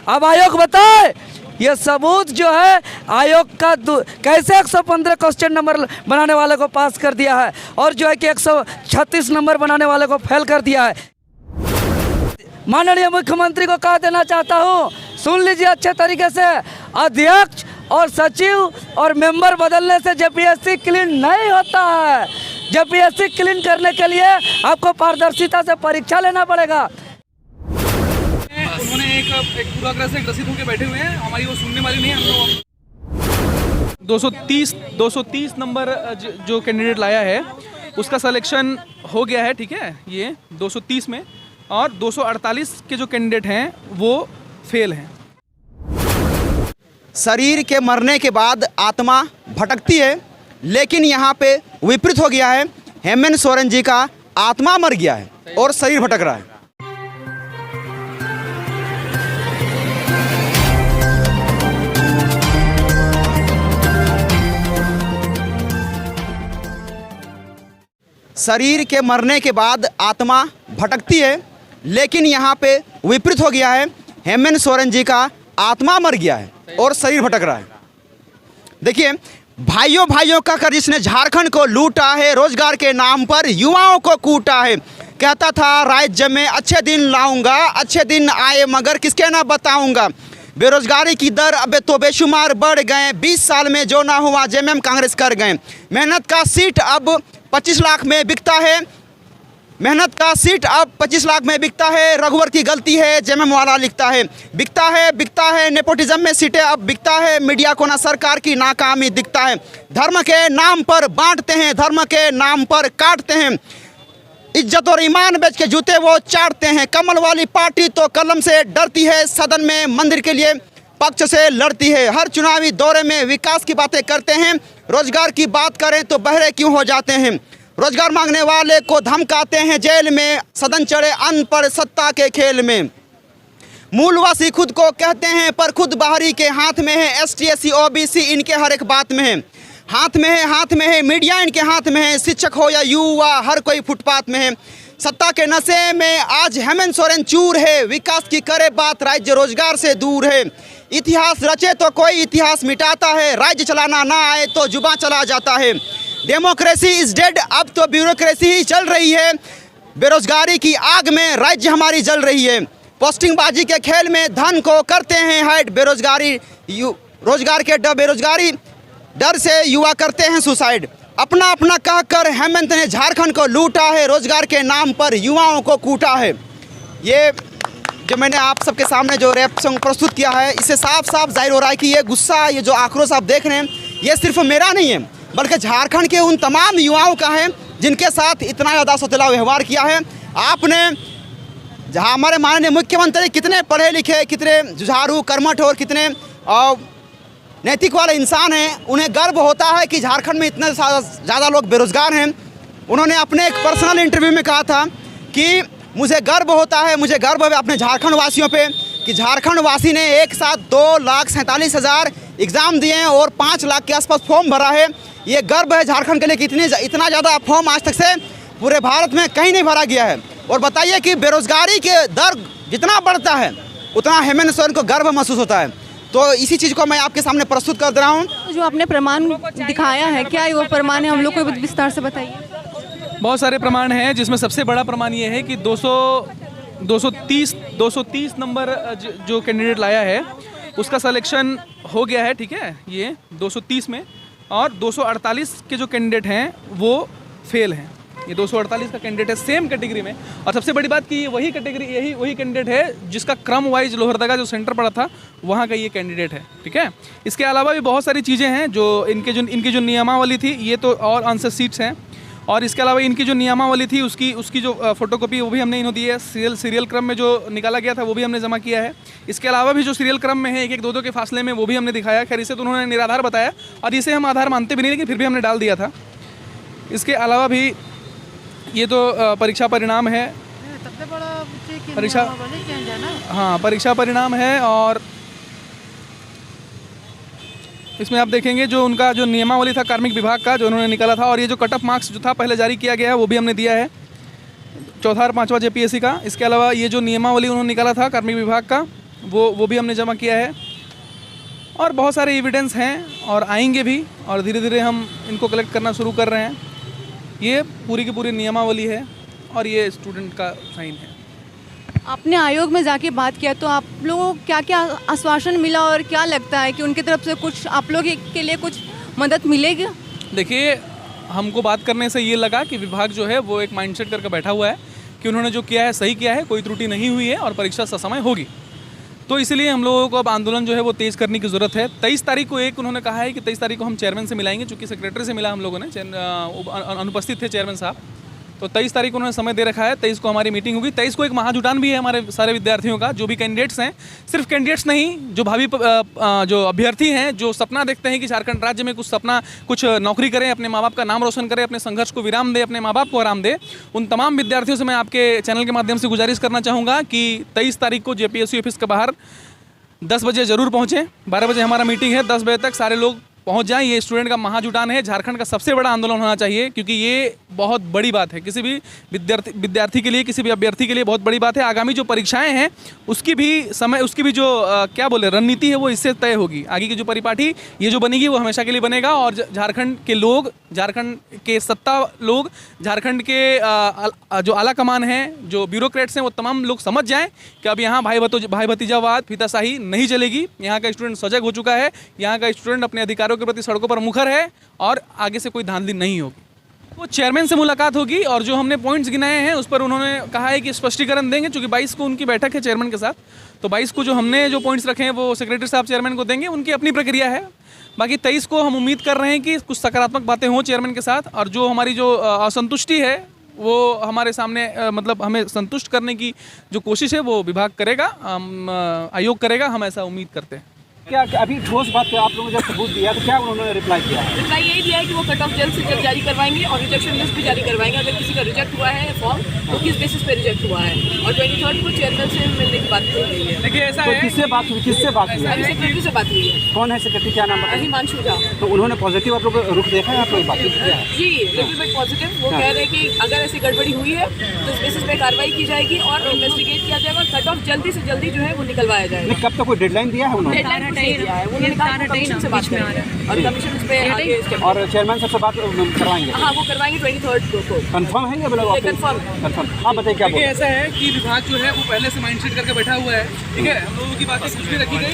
अब आयोग बताए ये सबूत जो है आयोग का कैसे 115 क्वेश्चन नंबर बनाने वाले को पास कर दिया है और जो है कि 136 नंबर बनाने वाले को फेल कर दिया है। माननीय मुख्यमंत्री को कह देना चाहता हूँ, सुन लीजिए अच्छे तरीके से, अध्यक्ष और सचिव और मेंबर बदलने से जेपीएससी क्लीन नहीं होता है। जेपीएससी क्लीन करने के लिए आपको पारदर्शिता से परीक्षा लेना पड़ेगा। उन्होंने एक पूर्वाग्रह से ग्रसित होकर बैठे हुए हैं, हमारी वो सुनने वाली नहीं है। हम लोग 230 नंबर जो कैंडिडेट लाया है उसका सिलेक्शन हो गया है, ठीक है, ये 230 में, और 248 के जो कैंडिडेट हैं वो फेल हैं। शरीर के मरने के बाद आत्मा भटकती है, लेकिन यहाँ पे विपरीत हो गया है। हेमंत सोरेन जी का आत्मा मर गया है और शरीर भटक रहा है। शरीर के मरने के बाद आत्मा भटकती है, लेकिन यहाँ पे विपरीत हो गया है। हेमंत सोरेन जी का आत्मा मर गया है और शरीर भटक रहा है। देखिए, भाइयों का कर जिसने झारखंड को लूटा है, रोजगार के नाम पर युवाओं को कूटा है। कहता था राज्य में अच्छे दिन लाऊंगा, अच्छे दिन आए मगर किसके ना बताऊंगा। बेरोजगारी की दर अब तो बेशुमार बढ़ गए, 20 साल में जो ना हुआ जेएमएम कांग्रेस कर गए। मेहनत का सीट अब 25 लाख में बिकता है, मेहनत का सीट अब 25 लाख में बिकता है। रघुवर की गलती है जेएमएम वाला लिखता है। बिकता है नेपोटिज्म में सीटें अब बिकता है। मीडिया को ना सरकार की नाकामी दिखता है। धर्म के नाम पर बांटते हैं, धर्म के नाम पर काटते हैं। इज्जत और ईमान बेच के जूते वो चाटते हैं। कमल वाली पार्टी तो कलम से डरती है, सदन में मंदिर के लिए पक्ष से लड़ती है। हर चुनावी दौरे में विकास की बातें करते हैं, रोजगार की बात करें तो बहरे क्यों हो जाते हैं। रोजगार मांगने वाले को धमकाते हैं जेल में, सदन चढ़े अनपढ़ सत्ता के खेल में। मूलवासी खुद को कहते हैं पर खुद बाहरी के हाथ में है। एसटी एससी ओबीसी इनके हर एक बात में है, हाथ में है। मीडिया इनके हाथ में है, शिक्षक हो या युवा हर कोई फुटपाथ में है। सत्ता के नशे में आज हेमंत सोरेन चूर है। विकास की करे बात राज्य रोजगार से दूर है। इतिहास रचे तो कोई इतिहास मिटाता है, राज्य चलाना ना आए तो जुबान चला जाता है। डेमोक्रेसी इज डेड, अब तो ब्यूरोक्रेसी ही चल रही है। बेरोजगारी की आग में राज्य हमारी जल रही है। पोस्टिंगबाजी के खेल में धन को करते हैं हाइड। रोजगार के बेरोजगारी डर से युवा करते हैं सुसाइड। अपना कहकर हेमंत ने झारखंड को लूटा है, रोजगार के नाम पर युवाओं को कूटा है। ये जो मैंने आप सबके सामने जो रैप सॉन्ग प्रस्तुत किया है, इससे साफ जाहिर हो रहा है कि ये गुस्सा, ये जो आक्रोश आप देख रहे हैं, ये सिर्फ मेरा नहीं है बल्कि झारखंड के उन तमाम युवाओं का है जिनके साथ इतना ज़्यादा सौतेला व्यवहार किया है आपने। जहाँ हमारे माननीय मुख्यमंत्री कितने पढ़े लिखे, कितने जुझारू, कर्मठ और कितने नैतिक वाले इंसान हैं, उन्हें गर्व होता है कि झारखंड में इतने ज़्यादा लोग बेरोजगार हैं। उन्होंने अपने एक पर्सनल इंटरव्यू में कहा था कि मुझे गर्व होता है, मुझे गर्व है अपने झारखंड वासियों पे कि झारखंड वासी ने एक साथ 2,47,000 एग्ज़ाम दिए हैं और 5 लाख के आसपास फॉर्म भरा है। ये गर्व है झारखंड के लिए कि इतना ज़्यादा फॉर्म आज तक से पूरे भारत में कहीं नहीं भरा गया है। और बताइए कि बेरोजगारी के दर जितना बढ़ता है उतना हेमंत सोरेन को गर्व महसूस होता है। तो इसी चीज़ को मैं आपके सामने प्रस्तुत कर दे रहा हूँ। जो आपने प्रमाण दिखाया है, क्या वो प्रमाण है, हम लोग को विस्तार से बताइए। बहुत सारे प्रमाण हैं, जिसमें सबसे बड़ा प्रमाण ये है कि 230 नंबर जो कैंडिडेट लाया है उसका सिलेक्शन हो गया है, ठीक है, ये 230 में, और 248 के जो कैंडिडेट हैं वो फेल हैं। ये 248 का कैंडिडेट है सेम कैटेगरी में। और सबसे बड़ी बात कि वही कैंडिडेट है जिसका क्रम वाइज लोहरदगा जो सेंटर पड़ा था वहाँ का ये कैंडिडेट है, ठीक है। इसके अलावा भी बहुत सारी चीज़ें हैं जो इनकी जो नियमावली थी, ये तो और आंसर सीट्स हैं, और इसके अलावा इनकी जो नियमावली थी उसकी जो फोटोकॉपी वो भी हमने इन्हों दी है। सीरियल क्रम में जो निकाला गया था वो भी हमने जमा किया है। इसके अलावा भी जो सीरियल क्रम में है 1-1, 2-2 के फासले में, वो भी हमने दिखाया। खैर इसे तो उन्होंने निराधार बताया और इसे हम आधार मानते भी नहीं, लेकिन फिर भी हमने डाल दिया था। इसके अलावा भी ये तो परीक्षा परिणाम है, परीक्षा परिणाम है। और इसमें आप देखेंगे जो उनका जो नियमावली था कार्मिक विभाग का, जो उन्होंने निकाला था, और ये जो कट ऑफ मार्क्स जो था पहले जारी किया गया है वो भी हमने दिया है, चौथा और पांचवा जेपीएससी का। इसके अलावा ये जो नियमावली उन्होंने निकाला था कार्मिक विभाग का, वो भी हमने जमा किया है, और बहुत सारे एविडेंस हैं और आएंगे भी, और धीरे धीरे हम इनको कलेक्ट करना शुरू कर रहे हैं। ये पूरी की पूरी नियमावली है और ये स्टूडेंट का साइन है। आपने आयोग में जाके बात किया तो आप लोगों को क्या क्या आश्वासन मिला और क्या लगता है कि उनकी तरफ से कुछ आप लोग के लिए कुछ मदद मिलेगी? देखिए, हमको बात करने से ये लगा कि विभाग जो है वो एक माइंडसेट करके बैठा हुआ है कि उन्होंने जो किया है सही किया है, कोई त्रुटि नहीं हुई है और परीक्षा ससमय होगी। तो इसलिए हम लोगों को अब आंदोलन जो है वो तेज़ करने की ज़रूरत है। 23 तारीख को उन्होंने कहा है कि 23 तारीख को हम चेयरमैन से मिलाएंगे, चूँकि सेक्रेटरी से मिला हम लोगों ने, अनुपस्थित थे चेयरमैन साहब। तो 23 तारीख को उन्होंने समय दे रखा है, 23 को हमारी मीटिंग होगी। 23 को एक महाजुटान भी है हमारे सारे विद्यार्थियों का, जो भी कैंडिडेट्स हैं, सिर्फ कैंडिडेट्स नहीं, जो भावी जो अभ्यर्थी हैं, जो सपना देखते हैं कि झारखंड राज्य में कुछ नौकरी करें, अपने माँ बाप का नाम रोशन करें, अपने संघर्ष को विराम दे, अपने माँ बाप को आराम दे, उन तमाम विद्यार्थियों से मैं आपके चैनल के माध्यम से गुजारिश करना चाहूँगा कि 23 तारीख को JPSC ऑफिस के बाहर 10 बजे ज़रूर पहुँचें। 12 बजे हमारा मीटिंग है, 10 बजे तक सारे लोग पहुंच जाएं। ये स्टूडेंट का महाजुटान है, झारखंड का सबसे बड़ा आंदोलन होना चाहिए, क्योंकि ये बहुत बड़ी बात है किसी भी विद्यार्थी के लिए, किसी भी अभ्यर्थी के लिए बहुत बड़ी बात है। आगामी जो परीक्षाएं हैं उसकी भी जो क्या बोले रणनीति है वो इससे तय होगी। आगे की जो परिपाटी ये जो बनेगी वो हमेशा के लिए बनेगा, और झारखंड के लोग, झारखंड के सत्ता लोग, झारखंड के जो आला कमान है, जो ब्यूरोक्रेट्स हैं, वो तमाम लोग समझ जाएँ कि अब यहाँ भाई भतीजावाद, फीताशाही नहीं चलेगी। यहाँ का स्टूडेंट सजग हो चुका है, यहाँ का स्टूडेंट अपने अधिकारों के प्रति सड़कों पर मुखर है, और आगे से कोई धांधली नहीं होगी। वो चेयरमैन से मुलाकात होगी, और जो हमने पॉइंट्स गिनाए हैं उस पर उन्होंने कहा है कि स्पष्टीकरण देंगे, क्योंकि 22 को उनकी बैठक है चेयरमैन के साथ। तो 22 को जो हमने जो पॉइंट्स रखे हैं वो सेक्रेटरी साहब चेयरमैन को देंगे, उनकी अपनी प्रक्रिया है। बाकी 23 को हम उम्मीद कर रहे हैं कि कुछ सकारात्मक बातें हों चेयरमैन के साथ, और जो हमारी जो असंतुष्टि है वो हमारे सामने मतलब हमें संतुष्ट करने की जो कोशिश है वो विभाग करेगा, आयोग करेगा, हम ऐसा उम्मीद करते हैं। क्या अभी ठोस बात पे आप लोगों ने जब सबूत दिया तो क्या उन्होंने रिप्लाई किया है? रिप्लाई यही दिया है कि वो कट ऑफ जल्द से जल्द जारी करवाएंगे और रिजेक्शन लिस्ट भी जारी करवाएंगे। अगर किसी का रिजेक्ट हुआ है फॉर्म तो किस बेसिस पे रिजेक्ट हुआ है, और 23 को चेयरमैन से मिलने की बात की गई है। देखिए ऐसा तो है, किससे बात हुई? सेक्रेटरी से बात हुई है। कौन है सेक्रेटरी, क्या नाम बताइए? हिमांशु झा। तो उन्होंने पॉजिटिव आप लोग रुख देखा है, आप लोग बातचीत किया है? जी, लिटिल बिट पॉजिटिव। वो कह रहे हैं कि अगर ऐसी गड़बड़ी हुई है तो इस बेसिस पे कार्रवाई की जाएगी और इन्वेस्टिगेट किया जाएगा, और कट ऑफ जल्दी से जल्दी जो है वो निकलवाया जाएगा। नहीं, कब तक कोई डेडलाइन दिया है उन्होंने? डेडलाइन नहीं दिया है, उन्होंने कहा कमीशन से बात करेंगे और कमीशन इस पे आगे स्टेप। और चेयरमैन साहब से बात करवाएंगे? हाँ, वो करवाएंगे 23 को। कंफर्म है ये बोला? कंफर्म। आप बताइए क्या बोल? ऐसा है कि विभाग जो है वो पहले से माइंडसेट करके बैठा हुआ है, ठीक है। हम लोगों की बातें कुछ भी रखी गई,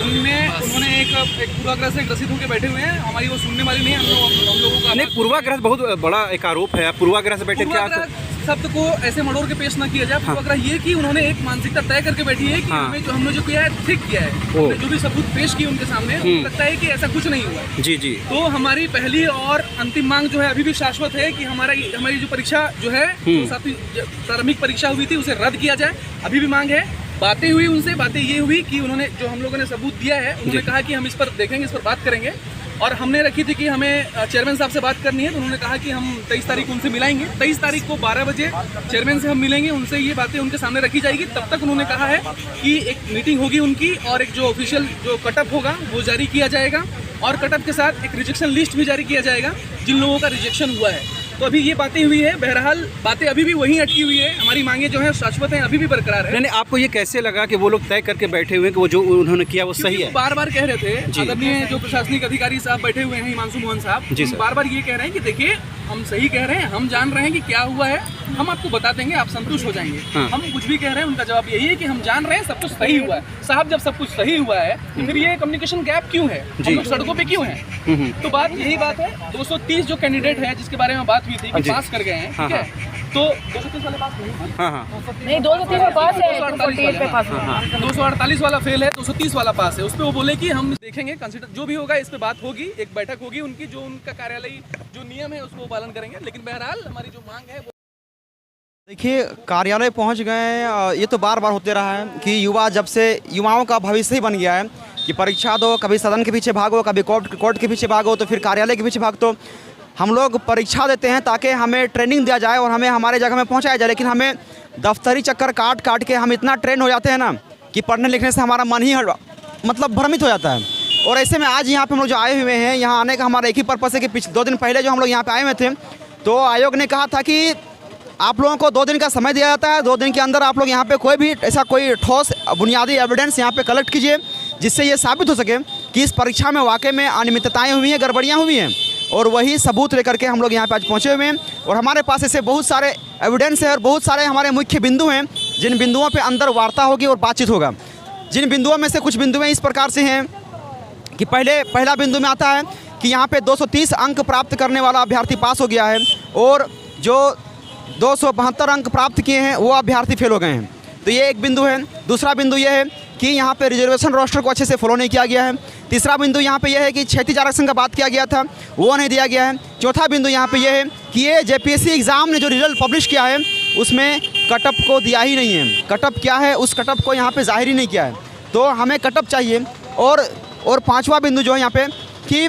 उन्होंने एक पूर्वाग्रह से ग्रसित होकर बैठे हुए हैं, हमारी वो सुनने वाली नहीं है। हम लोगों का नहीं, पूर्वाग्रह बहुत बड़ा एक आरोप है, पूर्वाग्रह से बैठे क्या शब्द को ऐसे मड़ोड़ के पेश ना किया जाए। पूर्वाग्रह ये कि उन्होंने एक मानसिकता तय करके बैठी है कि हमने जो किया है ठीक किया है, हमने जो भी सबूत पेश किए उनके सामने, लगता है कि ऐसा कुछ नहीं हुआ। जी जी। तो हमारी पहली और अंतिम मांग जो है अभी भी शाश्वत है कि हमारी जो परीक्षा जो है, सातवीं प्रारंभिक परीक्षा हुई थी, उसे रद्द किया जाए। अभी भी मांग है। बातें हुई उनसे, बातें ये हुई कि उन्होंने जो हम लोगों ने सबूत दिया है, उन्होंने कहा कि हम इस पर देखेंगे, इस पर बात करेंगे, और हमने रखी थी कि हमें चेयरमैन साहब से बात करनी है, तो उन्होंने कहा कि हम 23 तारीख को उनसे मिलाएंगे। 23 तारीख को 12 बजे चेयरमैन से हम मिलेंगे, उनसे ये बातें उनके सामने रखी जाएगी। तब तक उन्होंने कहा है कि एक मीटिंग होगी उनकी, और एक जो ऑफिशियल जो कटअप होगा वो जारी किया जाएगा, और कटअप के साथ एक रिजेक्शन लिस्ट भी जारी किया जाएगा जिन लोगों का रिजेक्शन हुआ है। तो अभी ये बातें हुई है, बहरहाल बातें अभी भी वहीं अटकी हुई है, हमारी मांगे जो है शाश्वत हैं, अभी भी बरकरार है। नहीं, आपको ये कैसे लगा कि वो लोग तय करके बैठे हुए हैं कि वो जो उन्होंने किया वो सही है? बार बार कह रहे थे, आदरणीय जो प्रशासनिक अधिकारी साहब बैठे हुए हैं, हिमांशु मोहन साहब, बार बार ये कह रहे हैं कि देखिए हम सही कह रहे हैं, हम जान रहे हैं कि क्या हुआ है, हम आपको बता देंगे, आप संतुष्ट हो जाएंगे। हम कुछ भी कह रहे हैं, उनका जवाब यही है कि हम जान रहे हैं सब कुछ सही हुआ है। साहब, जब सब कुछ सही हुआ है तो फिर ये कम्युनिकेशन गैप क्यों है, हम लोग सड़कों पे क्यों हैं? तो बात यही बात है। 230 जो कैंडिडेट है जिसके बारे में बात हुई थी कि पास कर गए हैं, ठीक है, तो 230 वाले पास नहीं, 230 वाला पास है, 248 वाला फेल है, 230 वाला पास है। उस पर वो बोले कि हम देखेंगे, कंसिडर जो भी होगा इस पे बात होगी, एक बैठक होगी उनकी, जो उनका कार्यालयी जो नियम है उसको पालन करेंगे। लेकिन बहरहाल हमारी जो मांग है देखिए, कार्यालय पहुंच गए। ये तो बार बार होते रहा है कि जब से युवाओं का भविष्य ही बन गया है कि परीक्षा दो, कभी सदन के पीछे भागो, कभी कोर्ट के पीछे भागो, तो फिर कार्यालय के पीछे भागो। हम लोग परीक्षा देते हैं ताकि हमें ट्रेनिंग दिया जाए और हमें हमारे जगह में पहुंचाया जाए, लेकिन हमें दफ्तरी चक्कर काट के हम इतना ट्रेन हो जाते हैं ना कि पढ़ने लिखने से हमारा मन ही मतलब भ्रमित हो जाता है। और ऐसे में आज यहाँ पे हम लोग जो आए हुए हैं, यहाँ आने का हमारा एक ही पर्पस है कि 2 दिन पहले जो हम लोग यहाँ पे आए हुए थे, तो आयोग ने कहा था कि आप लोगों को 2 दिन का समय दिया जाता है। 2 दिन के अंदर आप लोग यहाँ पे कोई भी ऐसा कोई ठोस बुनियादी एविडेंस यहाँ पे कलेक्ट कीजिए, जिससे ये साबित हो सके कि इस परीक्षा में वाकई में अनियमितताएँ हुई हैं, गड़बड़ियाँ हुई हैं। और वही सबूत लेकर के हम लोग यहाँ पे आज पहुँचे हुए हैं। और हमारे पास ऐसे बहुत सारे एविडेंस है और बहुत सारे हमारे मुख्य बिंदु हैं, जिन बिंदुओं पे अंदर वार्ता होगी और बातचीत होगा। जिन बिंदुओं में से कुछ बिंदुएं इस प्रकार से हैं कि पहला बिंदु में आता है कि यहाँ पे 230 अंक प्राप्त करने वाला अभ्यर्थी पास हो गया है और जो 272 अंक प्राप्त किए हैं वो अभ्यर्थी फेल हो गए हैं। तो ये एक बिंदु है। दूसरा बिंदु ये है कि यहाँ पे रिजर्वेशन रोस्टर को अच्छे से फॉलो नहीं किया गया है। तीसरा बिंदु यहाँ पे यह है कि क्षैतिज आरक्षण का बात किया गया था, वो नहीं दिया गया है। चौथा बिंदु यहाँ पे यह है कि ये JPSC एग्ज़ाम ने जो रिजल्ट पब्लिश किया है उसमें कटअप को दिया ही नहीं है। कटअप क्या है, उस कटअप को यहाँ पे जाहिर ही नहीं किया है। तो हमें कटअप चाहिए। और पांचवा बिंदु जो है यहाँ पे कि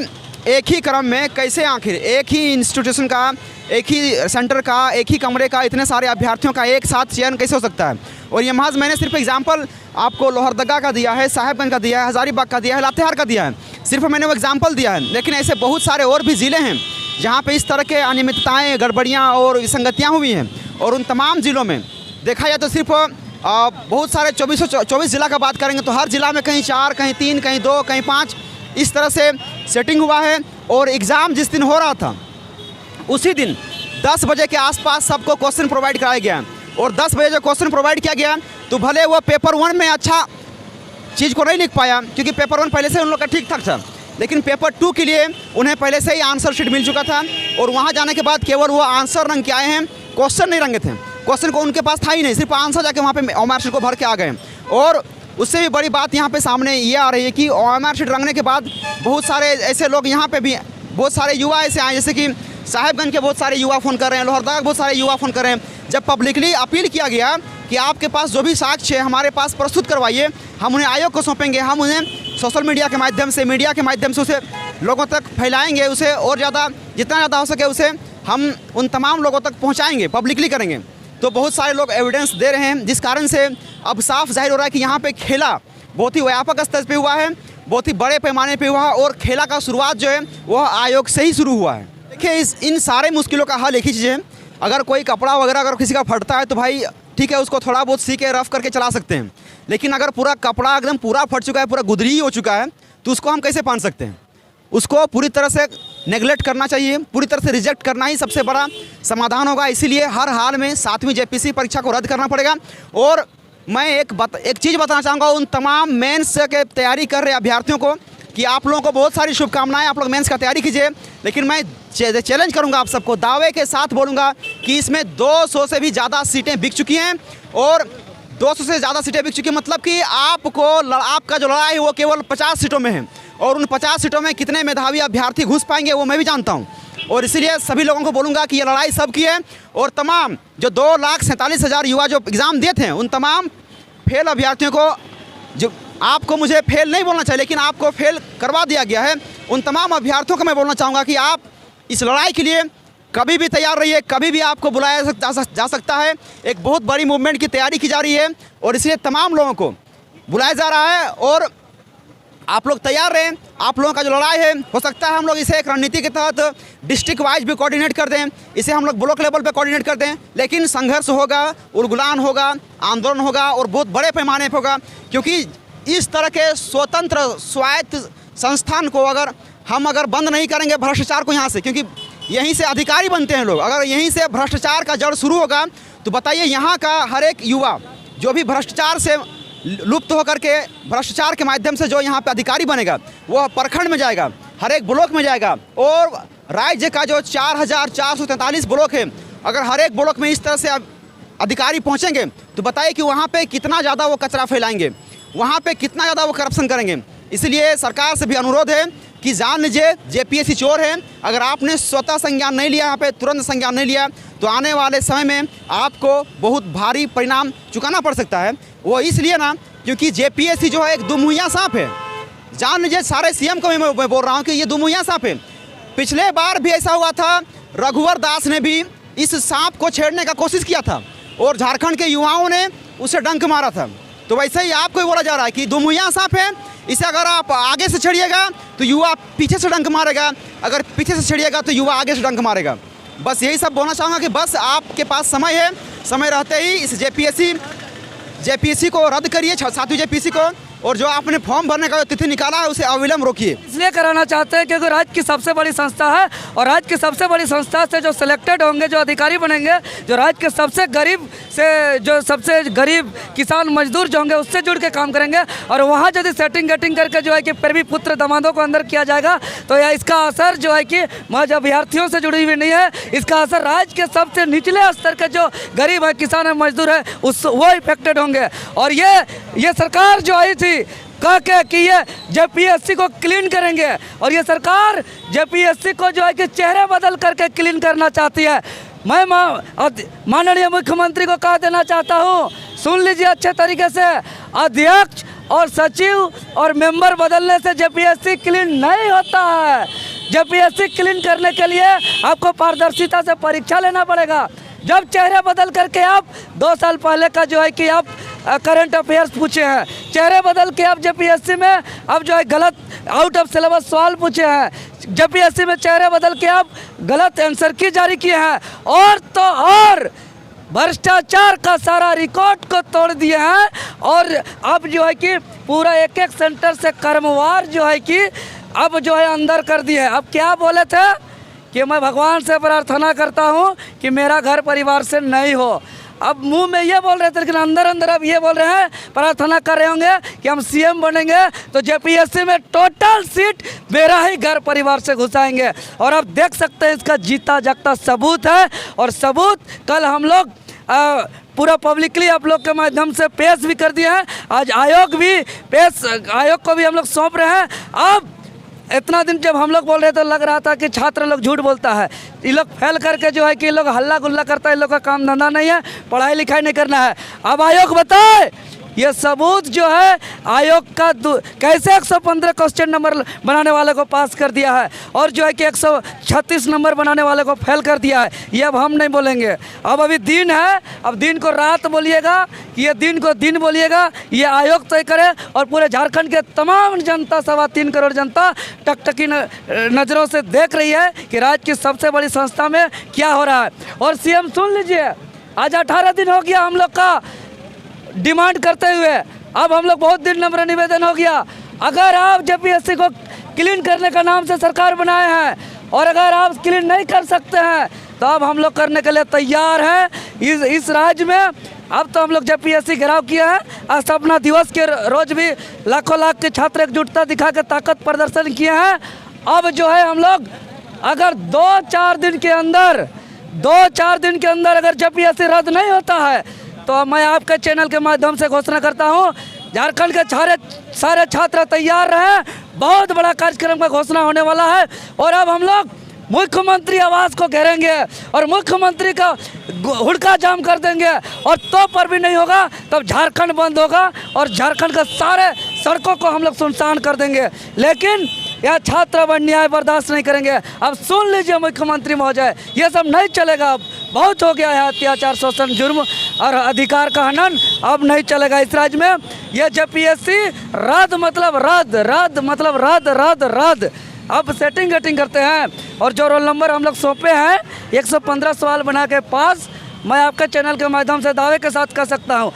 एक ही क्रम में कैसे आखिर एक ही इंस्टीट्यूशन का, एक ही सेंटर का, एक ही कमरे का इतने सारे अभ्यर्थियों का एक साथ चयन कैसे हो सकता है। और ये महज मैंने सिर्फ एग्जाम्पल आपको लोहरदगा का दिया है, साहेबगंज का दिया है, हज़ारीबाग का दिया है, लातेहार का दिया है, सिर्फ मैंने वो एग्जाम्पल दिया है। लेकिन ऐसे बहुत सारे और भी ज़िले हैं जहाँ पे इस तरह के अनियमितताएँ, गड़बड़ियाँ और विसंगतियाँ हुई हैं। और उन तमाम ज़िलों में देखा जाए तो सिर्फ बहुत सारे 24 ज़िला का बात करेंगे तो हर ज़िला में कहीं 4, कहीं 3, कहीं 2, कहीं 5 इस तरह से सेटिंग हुआ है। और एग्ज़ाम जिस दिन हो रहा था उसी दिन 10 बजे के आसपास सबको क्वेश्चन प्रोवाइड कराया गया। और 10 बजे जो क्वेश्चन प्रोवाइड किया गया तो भले वो पेपर 1 में अच्छा चीज़ को नहीं लिख पाया क्योंकि पेपर 1 पहले से उन लोग का ठीक ठाक था, लेकिन पेपर 2 के लिए उन्हें पहले से ही आंसर शीट मिल चुका था। और वहाँ जाने के बाद केवल वो आंसर रंग के आए हैं, क्वेश्चन नहीं रंगे थे। क्वेश्चन को उनके पास था ही नहीं, सिर्फ आंसर जाके वहाँ पे OMR शीट को भर के आ गए। और उससे भी बड़ी बात यहाँ पे सामने ये आ रही है कि OMR शीट रंगने के बाद बहुत सारे ऐसे लोग यहाँ पे भी, बहुत सारे युवा ऐसे आए, जैसे कि साहेबगंज के बहुत सारे युवा फ़ोन कर रहे हैं, लोहरदगा के बहुत सारे युवा फ़ोन कर रहे हैं। जब पब्लिकली अपील किया गया कि आपके पास जो भी साक्ष्य है हमारे पास प्रस्तुत करवाइए, हम उन्हें आयोग को सौंपेंगे, हम उन्हें सोशल मीडिया के माध्यम से, मीडिया के माध्यम से उसे लोगों तक फैलाएंगे, उसे और ज़्यादा जितना ज़्यादा हो सके उसे हम उन तमाम लोगों तक पहुँचाएँगे, पब्लिकली करेंगे। तो बहुत सारे लोग एविडेंस दे रहे हैं, जिस कारण से अब साफ जाहिर हो रहा है कि यहाँ पे खेला बहुत ही व्यापक स्तर पे हुआ है, बहुत ही बड़े पैमाने पे हुआ है। और खेला का शुरुआत जो है वह आयोग से ही शुरू हुआ है। देखिए इन सारे मुश्किलों का हल एक ही चीज़ है, अगर कोई कपड़ा वगैरह अगर किसी का फटता है तो भाई ठीक है, उसको थोड़ा बहुत सी के रफ करके चला सकते हैं। लेकिन अगर पूरा कपड़ा एकदम पूरा फट चुका है, पूरा गुदरी हो चुका है, तो उसको हम कैसे पहन सकते हैं। उसको पूरी तरह से नेगलेक्ट करना चाहिए, पूरी तरह से रिजेक्ट करना ही सबसे बड़ा समाधान होगा। इसीलिए हर हाल में 7वीं JPSC परीक्षा को रद्द करना पड़ेगा। और मैं एक चीज़ बताना चाहूँगा उन तमाम मेंस के तैयारी कर रहे अभ्यर्थियों को कि आप लोगों को बहुत सारी शुभकामनाएं, आप लोग मेंस का तैयारी कीजिए। लेकिन मैं चैलेंज करूंगा आप सबको, दावे के साथ बोलूँगा कि इसमें 200 से भी ज़्यादा सीटें बिक चुकी हैं। और 200 से ज़्यादा सीटें बिक चुकी हैं मतलब कि आपका जो लड़ाई है वो केवल 50 सीटों में है। और उन 50 सीटों में कितने मेधावी अभ्यर्थी घुस पाएंगे वो मैं भी जानता हूँ। और इसीलिए सभी लोगों को बोलूँगा कि ये लड़ाई सबकी है। और तमाम जो 2,47,000 युवा जो एग्ज़ाम दिए थे उन तमाम फेल अभ्यर्थियों को, जो आपको मुझे फेल नहीं बोलना चाहिए लेकिन आपको फेल करवा दिया गया है, उन तमाम अभ्यर्थियों को मैं बोलना चाहूँगा कि आप इस लड़ाई के लिए कभी भी तैयार रहिए, कभी भी आपको बुलाया जा सकता है। एक बहुत बड़ी मूवमेंट की तैयारी की जा रही है और इसलिए तमाम लोगों को बुलाया जा रहा है। और आप लोग तैयार रहें। आप लोगों का जो लड़ाई है हो सकता है हम लोग इसे एक रणनीति के तहत डिस्ट्रिक्ट वाइज भी कोऑर्डिनेट कर दें, इसे हम लोग ब्लॉक लेवल पे कोऑर्डिनेट कर दें, लेकिन संघर्ष होगा, उलगुलान होगा, आंदोलन होगा और बहुत बड़े पैमाने पर होगा। क्योंकि इस तरह के स्वतंत्र स्वायत्त संस्थान को अगर बंद नहीं करेंगे भ्रष्टाचार को यहाँ से, क्योंकि यहीं से अधिकारी बनते हैं लोग, अगर यहीं से भ्रष्टाचार का जड़ शुरू होगा तो बताइए यहाँ का हर एक युवा जो भी भ्रष्टाचार से लुप्त होकर के भ्रष्टाचार के माध्यम से जो यहाँ पे अधिकारी बनेगा वो प्रखंड में जाएगा, हर एक ब्लॉक में जाएगा। और राज्य का जो 4,443 ब्लॉक है, अगर हर एक ब्लॉक में इस तरह से अधिकारी पहुँचेंगे तो बताइए कि वहाँ पे कितना ज़्यादा वो कचरा फैलाएंगे, वहाँ पे कितना ज़्यादा वो करप्शन करेंगे। इसलिए सरकार से भी अनुरोध है कि जान लीजिए JPSC चोर है। अगर आपने स्वतः संज्ञान नहीं लिया, यहाँ पे तुरंत संज्ञान नहीं लिया तो आने वाले समय में आपको बहुत भारी परिणाम चुकाना पड़ सकता है। वो इसलिए ना क्योंकि JPSC जो है एक दुमुहिया सांप है। जान लीजिए सारे CM को मैं बोल रहा हूँ कि ये दुमुहिया सांप है। पिछले बार भी ऐसा हुआ था, रघुवर दास ने भी इस सांप को छेड़ने का कोशिश किया था और झारखंड के युवाओं ने उसे डंक मारा था। तो वैसे ही आपको बोला जा रहा है कि दुमुहिया सांप है, इसे अगर आप आगे से छेड़िएगा तो युवा पीछे से डंक मारेगा, अगर पीछे से छेड़िएगा तो युवा आगे से डंक मारेगा। बस यही सब बोलना चाहूँगा कि बस आपके पास समय है, समय रहते ही इस जेपीएससी को रद्द करिए, 7वीं जेपीएससी को, और जो आपने फॉर्म भरने का जो तिथि निकाला है उसे अविलंब रोकिए। इसलिए कराना चाहते हैं क्योंकि राज्य की सबसे बड़ी संस्था है और राज्य की सबसे बड़ी संस्था से जो सिलेक्टेड होंगे, जो अधिकारी बनेंगे, जो राज्य के सबसे गरीब किसान मजदूर जो होंगे उससे जुड़ के काम करेंगे, और वहाँ यदि सेटिंग गेटिंग करके जो है कि फिर भी पुत्र दामादों को अंदर किया जाएगा तो यह इसका असर जो है कि महज अभ्यर्थियों से जुड़ी हुई नहीं है, इसका असर राज्य के सबसे निचले स्तर के जो गरीब है, किसान है, मजदूर है, वो इफेक्टेड होंगे। और ये सरकार जो आई थी कह के कि ये जेपीएससी को क्लीन करेंगे, और ये सरकार जेपीएससी को जो है कि चेहरे बदल करके क्लीन करना चाहती है। मैं माननीय मुख्यमंत्री को कह देना चाहता हूँ, सुन लीजिए अच्छे तरीके से, अध्यक्ष और सचिव और मेंबर बदलने से जेपीएससी क्लीन नहीं होता है। जेपीएससी क्लीन करने के लिए आपको पारदर्शिता से परीक्षा लेना पड़ेगा। जब चेहरे बदल करके आप 2 साल पहले का जो है कि आप करंट अफेयर्स पूछे हैं, चेहरे बदल के आप जेपीएससी में अब जो है गलत आउट ऑफ सिलेबस सवाल पूछे हैं, जेपीएससी में चेहरे बदल के आप गलत आंसर की जारी किए हैं, और तो और भ्रष्टाचार का सारा रिकॉर्ड को तोड़ दिए हैं। और अब जो है कि पूरा एक एक सेंटर से कर्मवार जो है कि अब जो है अंदर कर दिए। अब क्या बोले थे कि मैं भगवान से प्रार्थना करता हूँ कि मेरा घर परिवार से नहीं हो, अब मुंह में ये बोल रहे थे लेकिन अंदर अंदर अब ये बोल रहे हैं, प्रार्थना कर रहे होंगे कि हम सीएम बनेंगे तो जेपीएससी में टोटल सीट मेरा ही घर परिवार से घुसाएंगे। और अब देख सकते हैं इसका जीता जागता सबूत है, और सबूत कल हम लोग पूरा पब्लिकली आप लोग के माध्यम से पेश भी कर दिए हैं। आज आयोग को भी हम लोग सौंप रहे हैं। अब इतना दिन जब हम लोग बोल रहे तो लग रहा था कि छात्र लोग झूठ बोलता है, ये लोग फेल करके जो है कि ये लोग हल्ला गुल्ला करता है, इन लोग का काम धंधा नहीं है, पढ़ाई लिखाई नहीं करना है। अब आयोग बताए ये सबूत जो है आयोग का कैसे 115 क्वेश्चन नंबर बनाने वाले को पास कर दिया है और जो है कि 136 नंबर बनाने वाले को फेल कर दिया है। ये अब हम नहीं बोलेंगे, अब अभी दिन है, अब दिन को रात बोलिएगा, ये दिन को दिन बोलिएगा, ये आयोग तय करे। और पूरे झारखंड के तमाम जनता, 3.25 करोड़ जनता टकटकी नज़रों से देख रही है कि राज्य की सबसे बड़ी संस्था में क्या हो रहा है। और सीएम सुन लीजिए, आज 18 दिन हो गया हम लोग का डिमांड करते हुए, अब हम लोग बहुत दिन नम्र निवेदन हो गया, अगर आप जेपीएससी को क्लीन करने का नाम से सरकार बनाए हैं और अगर आप क्लीन नहीं कर सकते हैं तो अब हम लोग करने के लिए तैयार हैं। इस राज्य में अब तो हम लोग जेपीएससी घेराव किया है। स्थापना दिवस के रोज भी लाखों लाख के छात्र एकजुटता दिखा के ताकत प्रदर्शन किए हैं। अब जो है हम लोग अगर 2-4 दिन के अंदर अगर जेपीएससी रद्द नहीं होता है तो मैं आपके चैनल के माध्यम से घोषणा करता हूं, झारखंड के सारे छात्र तैयार रहे, बहुत बड़ा कार्यक्रम का घोषणा होने वाला है। और अब हम लोग मुख्यमंत्री आवास को घेरेंगे और मुख्यमंत्री का हुड़का जाम कर देंगे, और तो पर भी नहीं होगा तब झारखंड बंद होगा और झारखंड का सारे सड़कों को हम लोग सुनसान कर देंगे। लेकिन यह छात्र अब अन्याय बर्दाश्त नहीं करेंगे। अब सुन लीजिए मुख्यमंत्री महोदय, ये सब नहीं चलेगा, अब बहुत हो गया है अत्याचार, शोषण, जुर्म और अधिकार का हनन, अब नहीं चलेगा इस राज्य में। यह जेपीएससी रद्द मतलब रद्द। अब सेटिंग गेटिंग करते हैं और जो रोल नंबर हम लोग सौंपे हैं 115 सवाल बना के पास, मैं आपके चैनल के माध्यम से दावे के साथ कह सकता हूं,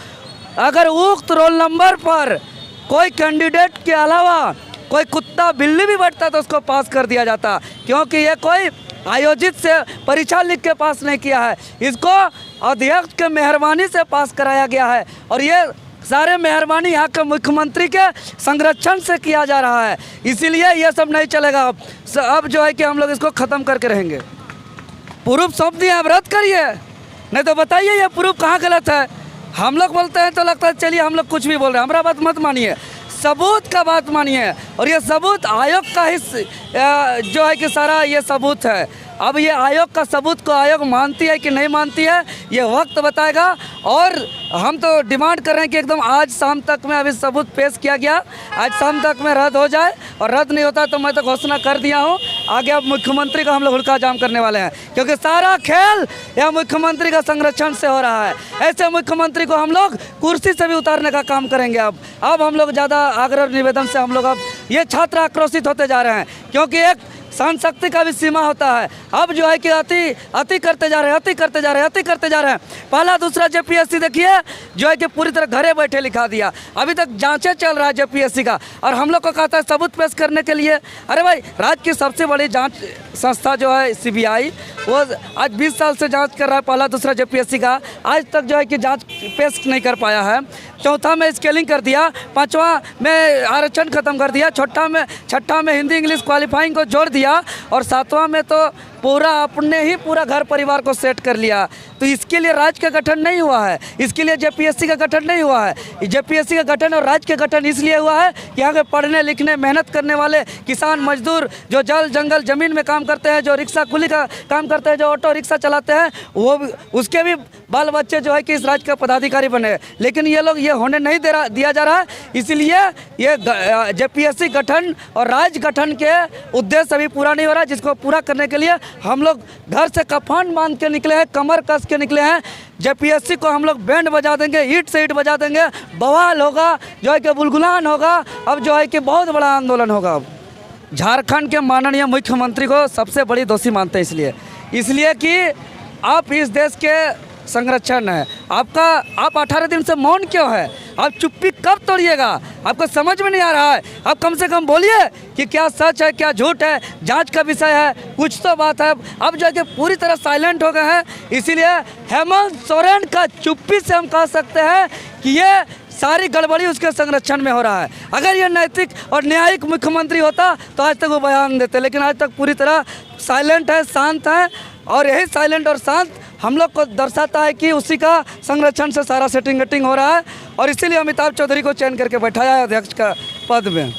अगर उक्त रोल नंबर पर कोई कैंडिडेट के अलावा कोई कुत्ता बिल्ली भी बैठता तो उसको पास कर दिया जाता, क्योंकि ये कोई आयोजित से परीक्षा लिख के पास नहीं किया है, इसको अध्यक्ष के मेहरबानी से पास कराया गया है। और ये सारे मेहरबानी यहाँ के मुख्यमंत्री के संरक्षण से किया जा रहा है, इसीलिए ये सब नहीं चलेगा। अब जो है कि हम लोग इसको ख़त्म करके रहेंगे। प्रूफ सौंप दिए, अब रद्द करिए, नहीं तो बताइए ये प्रूफ कहाँ गलत है। हम लोग बोलते हैं तो लगता है चलिए हम लोग कुछ भी बोल रहे हैं, हमारा बात मत मानिए, सबूत का बात मानिए। और ये सबूत आयोग का ही जो है कि सारा ये सबूत है। अब ये आयोग का सबूत को आयोग मानती है कि नहीं मानती है ये वक्त बताएगा। और हम तो डिमांड कर रहे हैं कि एकदम आज शाम तक में अभी सबूत पेश किया गया, आज शाम तक में रद्द हो जाए, और रद्द नहीं होता तो मैं तो घोषणा कर दिया हूँ, आगे अब मुख्यमंत्री का हम लोग हुड़का जाम करने वाले हैं, क्योंकि सारा खेल यह मुख्यमंत्री का संरक्षण से हो रहा है। ऐसे मुख्यमंत्री को हम लोग कुर्सी से भी उतारने का काम करेंगे। अब हम लोग ज़्यादा आग्रह निवेदन से हम लोग अब ये छात्र आक्रोशित होते जा रहे हैं, क्योंकि एक सहन शक्ति का भी सीमा होता है। अब जो है कि अति करते जा रहे हैं। पहला दूसरा जेपीएससी देखिए जो है कि पूरी तरह घरे बैठे लिखा दिया। अभी तक जांचें चल रहा है जेपीएससी का, और हम लोग को कहता है सबूत पेश करने के लिए। अरे भाई, राज्य की सबसे बड़ी जांच संस्था जो है सीबीआई, वो आज 20 साल से जांच कर रहा है पहला दूसरा जेपीएससी का, आज तक जो है कि जांच पेश नहीं कर पाया है। चौथा में स्केलिंग कर दिया, पांचवा में आरक्षण खत्म कर दिया, छठा में हिंदी इंग्लिश क्वालिफाइंग को जोड़ दिया, और सातवां में तो पूरा घर परिवार को सेट कर लिया। तो इसके लिए राज्य का गठन नहीं हुआ है, इसके लिए जेपीएससी का गठन नहीं हुआ है। जेपीएससी का गठन और राज्य का गठन इसलिए हुआ है कि यहाँ के पढ़ने लिखने मेहनत करने वाले किसान मजदूर जो जल जंगल ज़मीन में काम करते हैं, जो रिक्शा कुली का काम करते हैं, जो ऑटो रिक्शा चलाते हैं, वो भी उसके भी बाल बच्चे जो है कि इस राज्य का पदाधिकारी बने। लेकिन ये लोग ये होने नहीं दिया जा रहा है। इसलिए ये जेपीएससी गठन और राज्य गठन के उद्देश्य अभी पूरा नहीं हो रहा, जिसको पूरा करने के लिए हम लोग घर से कफन बांध के निकले हैं, कमर कस के निकले हैं। जेपीएससी को हम लोग बैंड बजा देंगे, ईंट से ईंट बजा देंगे, बवाल होगा, जो है कि बुलगुलान होगा। अब जो है कि बहुत बड़ा आंदोलन होगा। अब झारखंड के माननीय मुख्यमंत्री को सबसे बड़ी दोषी मानते हैं, इसलिए कि आप इस देश के संरक्षण है। आप 18 दिन से मौन क्यों है? आप चुप्पी कब तोड़िएगा? आपको समझ में नहीं आ रहा है? आप कम से कम बोलिए कि क्या सच है, क्या झूठ है, जांच का विषय है, कुछ तो बात है। अब जो है कि पूरी तरह साइलेंट हो गए हैं। इसीलिए हेमंत सोरेन का चुप्पी से हम कह सकते हैं कि ये सारी गड़बड़ी उसके संरक्षण में हो रहा है। अगर ये नैतिक और न्यायिक मुख्यमंत्री होता तो आज तक वो बयान देते, लेकिन आज तक पूरी तरह साइलेंट है, शांत है। और यही साइलेंट और शांत हम लोग को दर्शाता है कि उसी का संरक्षण से सारा सेटिंग हो रहा है, और इसीलिए अमिताभ चौधरी को चयन करके बैठाया है अध्यक्ष का पद में।